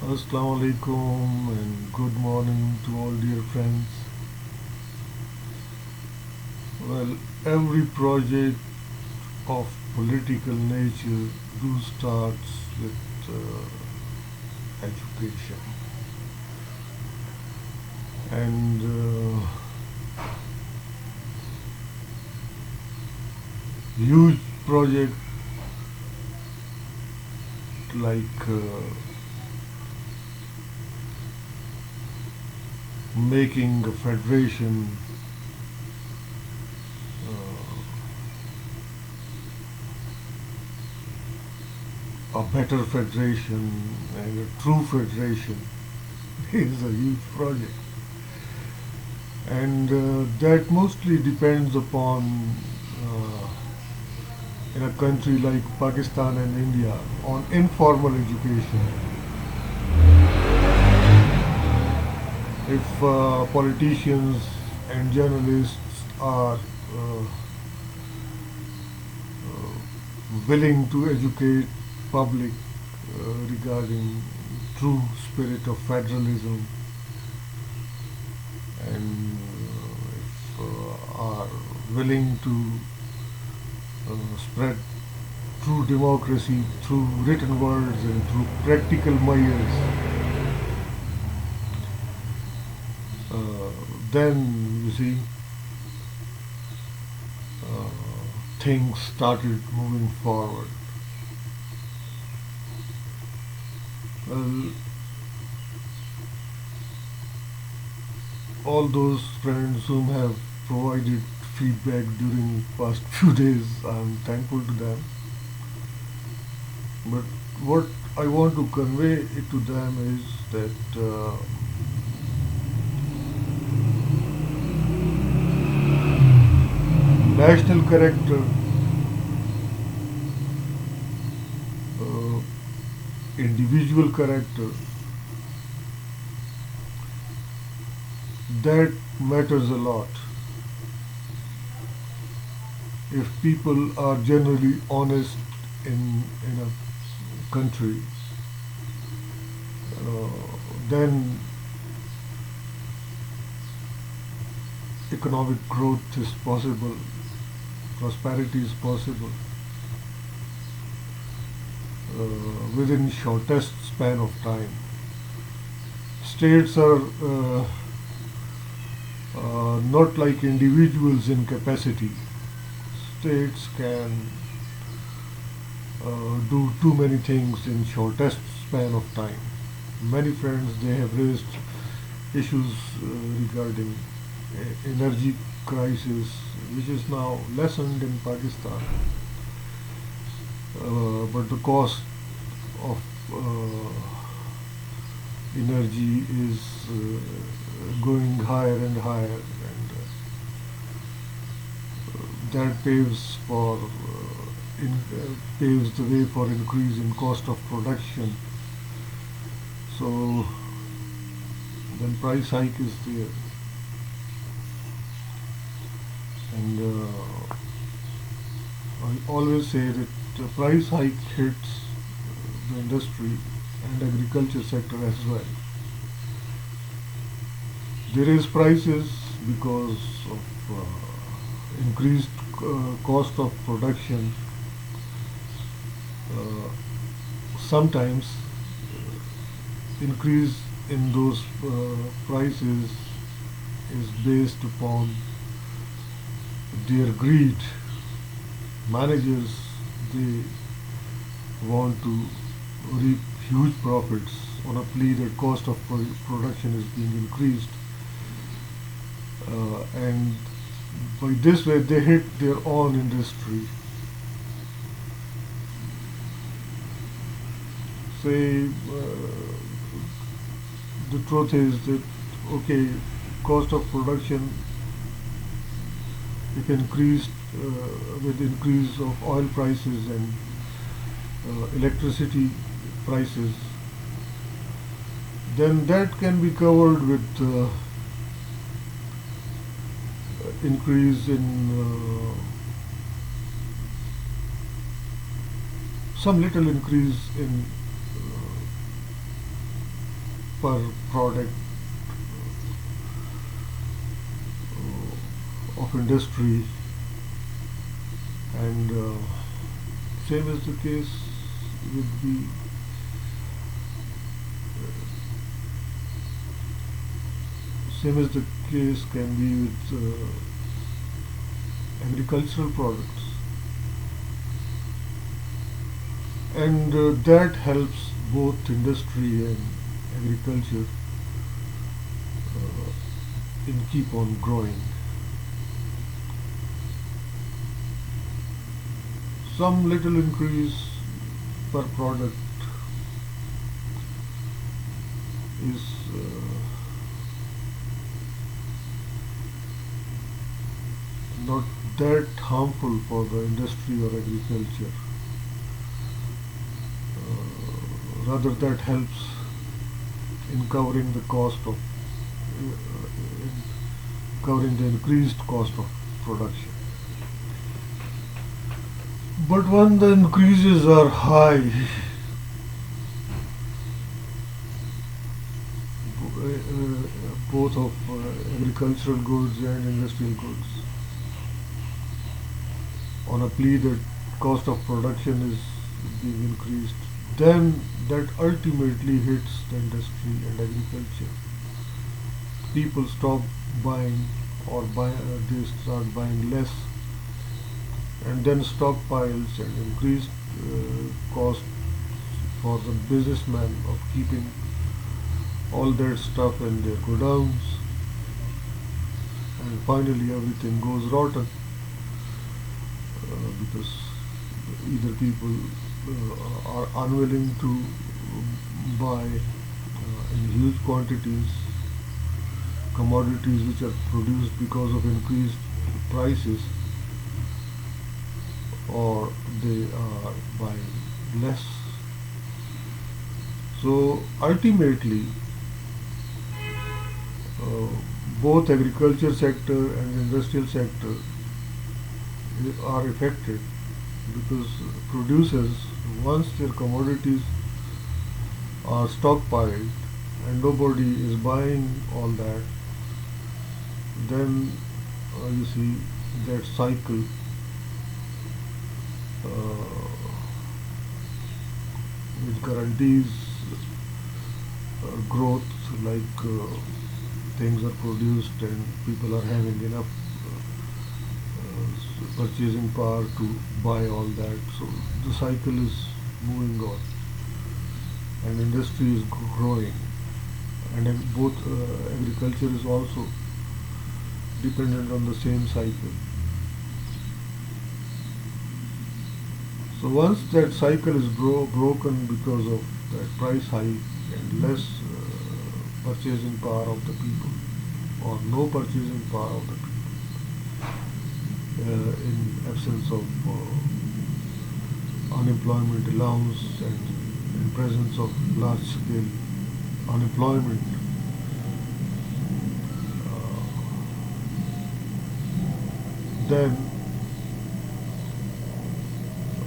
Assalamu alaikum and good morning to all dear friends. Well, every project of political nature do starts with education, and huge project like making a federation, a better federation and a true federation is a huge project. And that mostly depends upon, uh, in a country like Pakistan and India, on informal education. If politicians and journalists are willing to educate public regarding true spirit of federalism, and if are willing to spread true democracy through written words and through practical measures, then you see uh, things started moving forward. Well, all those friends whom have provided feedback during past few days, I'm thankful to them. But what I want to convey it to them is that national character, uh, individual character, that matters a lot. If people are generally honest in a country, uh, then economic growth is possible, prosperity is possible within shortest span of time. States are not like individuals in capacity. States can do too many things in shortest span of time. Many friends, they have raised issues regarding energy crisis, which is now lessened in Pakistan. But the cost of energy is going higher and higher, and that paves the way for increase in cost of production. So then price hike is there, and I always say that the price hike hits the industry and agriculture sector as well. There is prices because of increased cost of production. Uh, Sometimes increase in those prices is based upon their greed. Managers, they want to reap huge profits on a plea that cost of production is being increased, and by this way they hit their own industry. Say the truth is that, okay, cost of production, if increased with increase of oil prices and electricity prices, then that can be covered with increase in some little increase in per product of industry, and same is the case with the same is the case can be with agricultural products, and that helps both industry and agriculture uh, in keep on growing. Some little increase per product is not that harmful for the industry or agriculture. Rather, that helps in covering the cost of in covering the increased cost of production. But when the increases are high, both of agricultural goods and industrial goods, on a plea that cost of production is being increased, then that ultimately hits the industry and agriculture. People stop buying, or they start buying less, and then stockpiles and increased cost for the businessman of keeping all that stuff in their godowns, and finally everything goes rotten because either people are unwilling to buy in huge quantities commodities which are produced because of increased prices, or they are buying less. So ultimately, both agriculture sector and industrial sector are affected, because producers, once their commodities are stockpiled and nobody is buying all that, then you see that cycle which guarantees growth, like things are produced and people are having enough purchasing power to buy all that. So the cycle is moving on, and industry is growing, and then both agriculture is also dependent on the same cycle. So once that cycle is broken because of that price hike and less purchasing power of the people, or no purchasing power of the people, in absence of unemployment allowance and in presence of large scale unemployment, then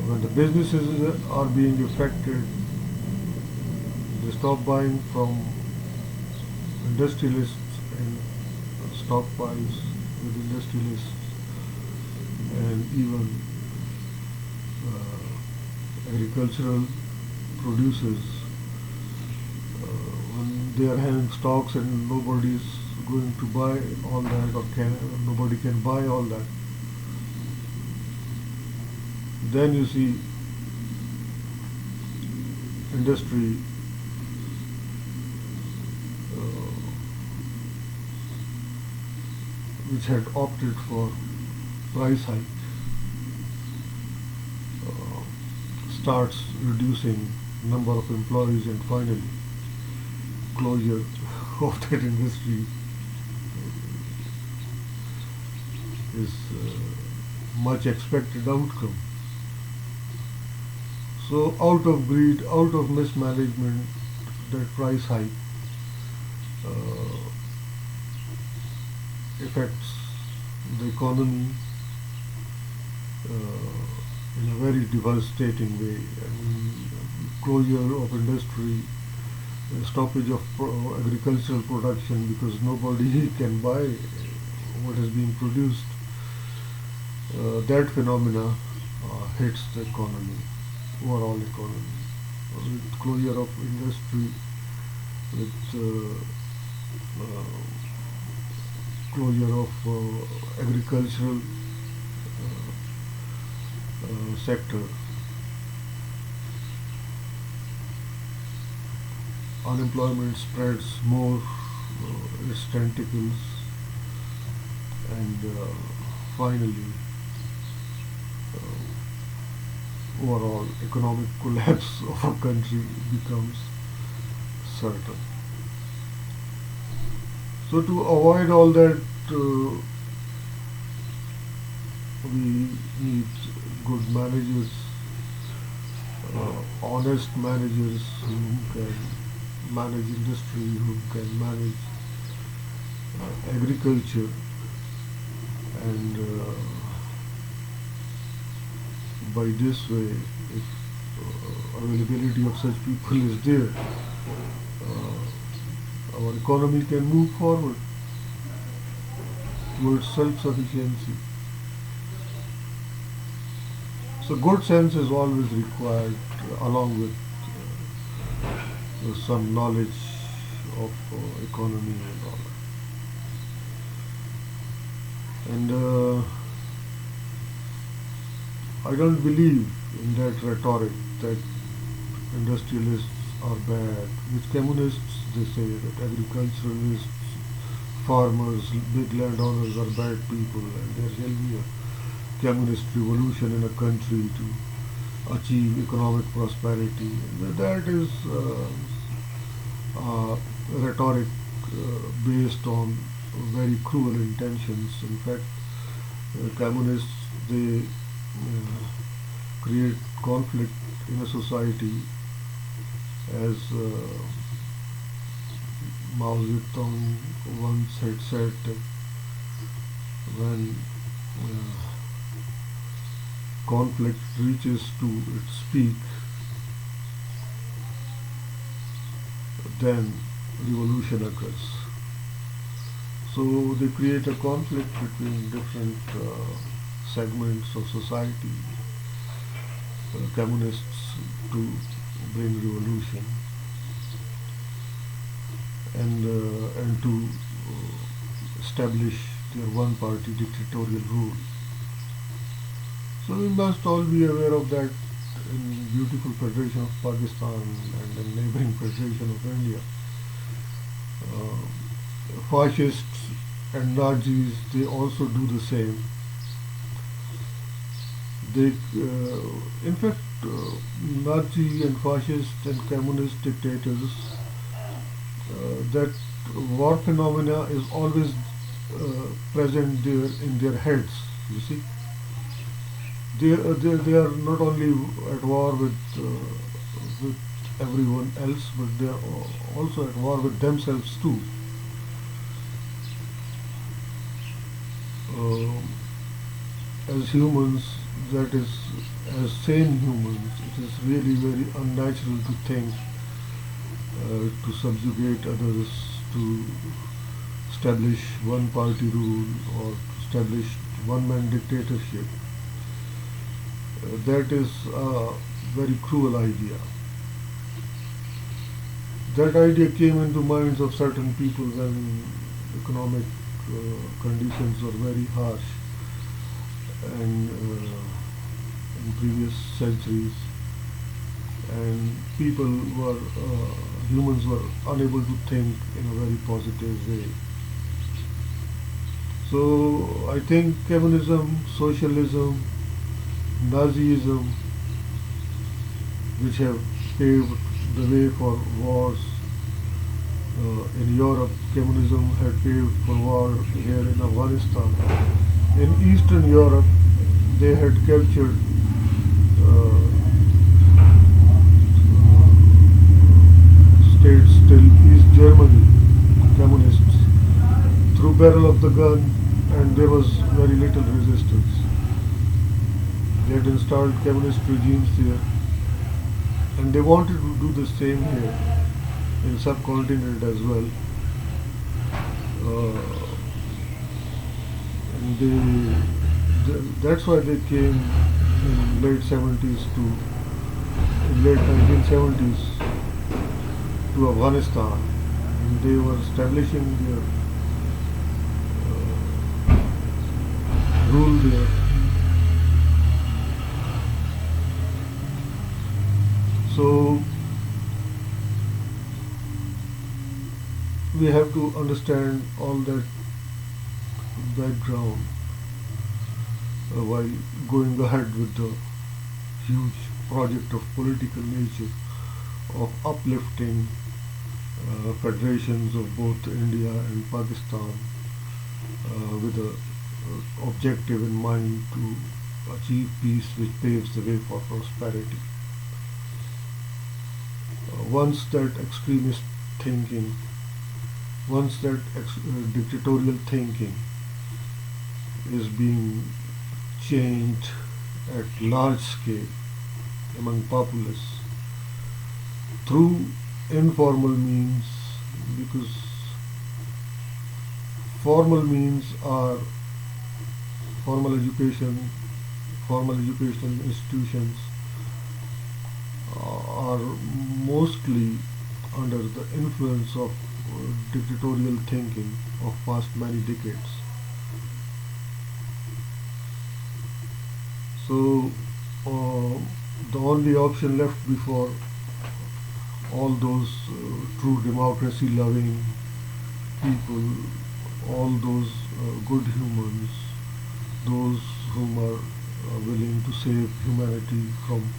when the businesses are being affected, they stop buying from industrialists and stockpiles with industrialists, and even agricultural producers, when they are having stocks and nobody is going to buy all that, or nobody can buy all that, then you see industry which had opted for price hike starts reducing number of employees, and finally closure of that industry is much expected outcome. So out of greed, out of mismanagement, that price hike affects the economy in a very devastating way. I mean, closure of industry stoppage of agricultural production because nobody can buy what is being produced. That phenomena hits the economy, overall economy, with closure of industry, with closure of agricultural sector. Unemployment spreads more its tentacles, and finally, overall economic collapse of a country becomes certain. So, to avoid all that, we need good managers, honest managers who can manage industry, who can manage agriculture, and by this way, if availability of such people is there, our economy can move forward towards self-sufficiency. So good sense is always required, along with some knowledge of economy and all that. And I don't believe in that rhetoric that industrialists are bad, which communists they say that agriculturalists, farmers, big landowners are bad people, and there shall be a communist revolution in a country to achieve economic prosperity. That is rhetoric based on very cruel intentions. In fact, communists they create conflict in a society, as Mao Zedong once had said that when conflict reaches to its peak, then revolution occurs. So they create a conflict between different segments of society, communists to bring revolution, and to establish their one-party dictatorial rule. So we must all be aware of that in beautiful Federation of Pakistan and the neighboring Federation of India. Fascists and Nazis, they also do the same. They, in fact, Nazi and fascist and communist dictators, that war phenomena is always present there in their heads. You see, they are not only at war with everyone else, but they are also at war with themselves too. As humans, that is, as sane humans, it is really very unnatural to think to subjugate others, to establish one party rule or to establish one man dictatorship. That is a very cruel idea. That idea came into minds of certain people when economic conditions were very harsh, and in previous centuries, and humans were unable to think in a very positive way. So I think communism, socialism, Nazism, which have paved the way for wars in Europe, communism had paved for war here in Afghanistan. In Eastern Europe, they had captured states till East Germany, communists, through barrel of the gun, and there was very little resistance. They had installed communist regimes there, and they wanted to do the same here. in subcontinent as well. Uh, and that's why they came in late 70s to in late 1970s to Afghanistan, and they were establishing their rule there. So we have to understand all that background while going ahead with the huge project of political nature of uplifting federations of both India and Pakistan with a objective in mind to achieve peace which paves the way for prosperity. Once that extremist thinking, once that dictatorial thinking is being changed at large scale among populace through informal means, because formal means are formal education, formal educational institutions are mostly under the influence of dictatorial thinking of past many decades. So the only option left before all those true democracy loving people, all those good humans, those whom are willing to save humanity from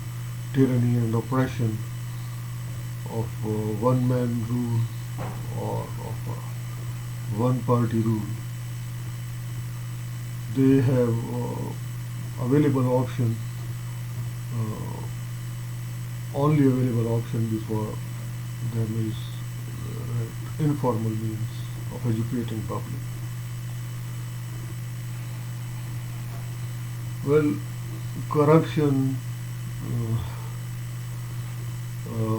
tyranny and oppression of one man rule or of one party rule. They have available option, only available option before them is informal means of educating public. Well, corruption,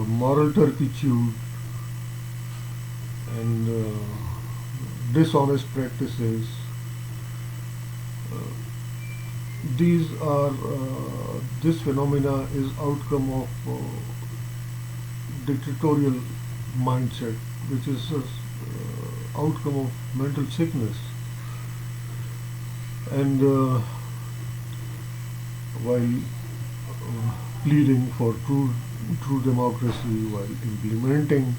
moral turpitude, and dishonest practices. These are this phenomena is outcome of dictatorial mindset, which is outcome of mental sickness. And while pleading for true democracy, while implementing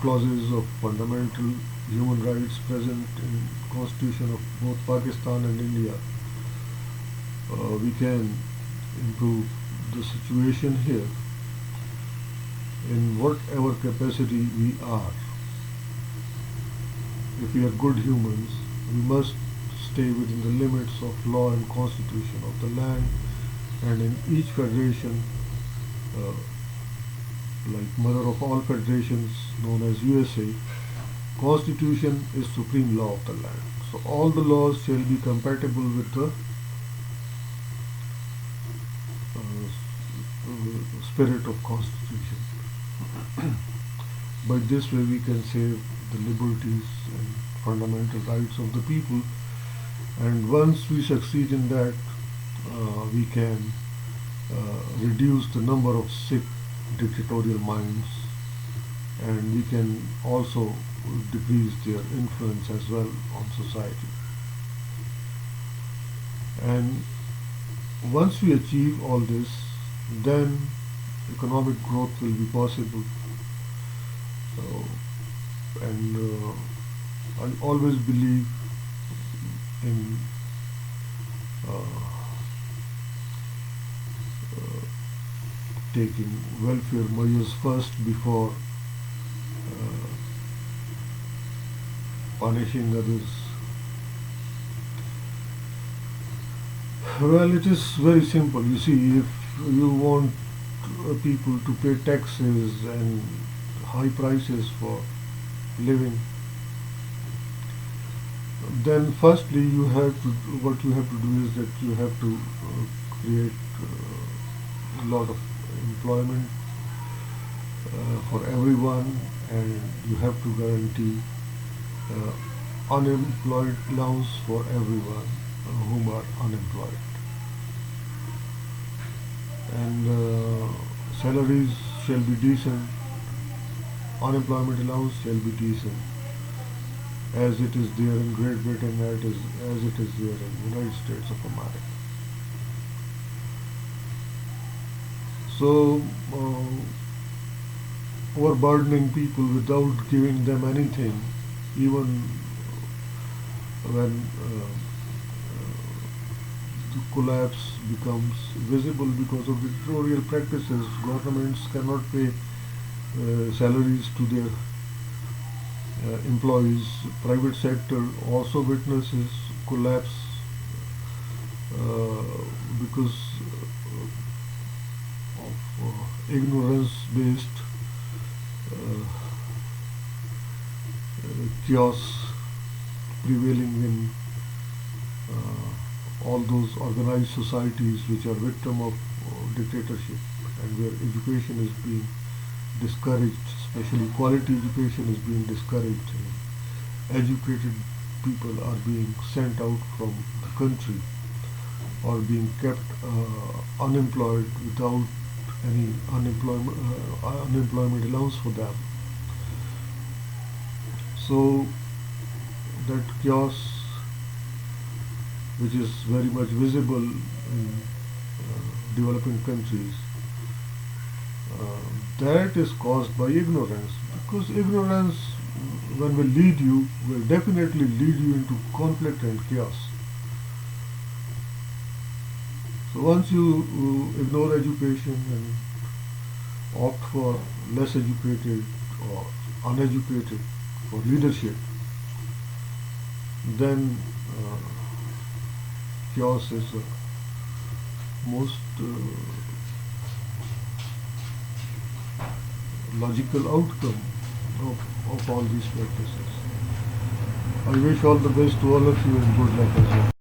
clauses of fundamental human rights present in constitution of both Pakistan and India, we can improve the situation here in whatever capacity we are. If we are good humans, we must stay within the limits of law and constitution of the land, and in each federation, like mother of all federations known as USA, constitution is supreme law of the land. So all the laws shall be compatible with the spirit of constitution. By this way we can save the liberties and fundamental rights of the people, and once we succeed in that, we can reduce the number of sick dictatorial minds, and we can also decrease their influence as well on society. And once we achieve all this, then economic growth will be possible. So, and I always believe in taking welfare measures first before punishing others. Well, it is very simple. You see, if you want people to pay taxes and high prices for living, then firstly what you have to do is that you have to create a lot of employment for everyone, and you have to guarantee unemployed allowance for everyone whom are unemployed, and salaries shall be decent, unemployment allowance shall be decent, as it is there in Great Britain, as it is there in United States of America. So, overburdening people without giving them anything, even when the collapse becomes visible because of dictatorial practices, governments cannot pay salaries to their employees. Private sector also witnesses collapse because of ignorance-based chaos prevailing in all those organized societies which are victim of dictatorship, and where education is being discouraged, especially quality education is being discouraged, and educated people are being sent out from the country or being kept unemployed without any unemployment allowance for them. So that chaos, which is very much visible in developing countries, that is caused by ignorance, because ignorance, when will lead you, will definitely lead you into conflict and chaos. So once you ignore education and opt for less educated or uneducated for leadership, then chaos is the most logical outcome of all these practices. I wish all the best to all of you, and good luck as well.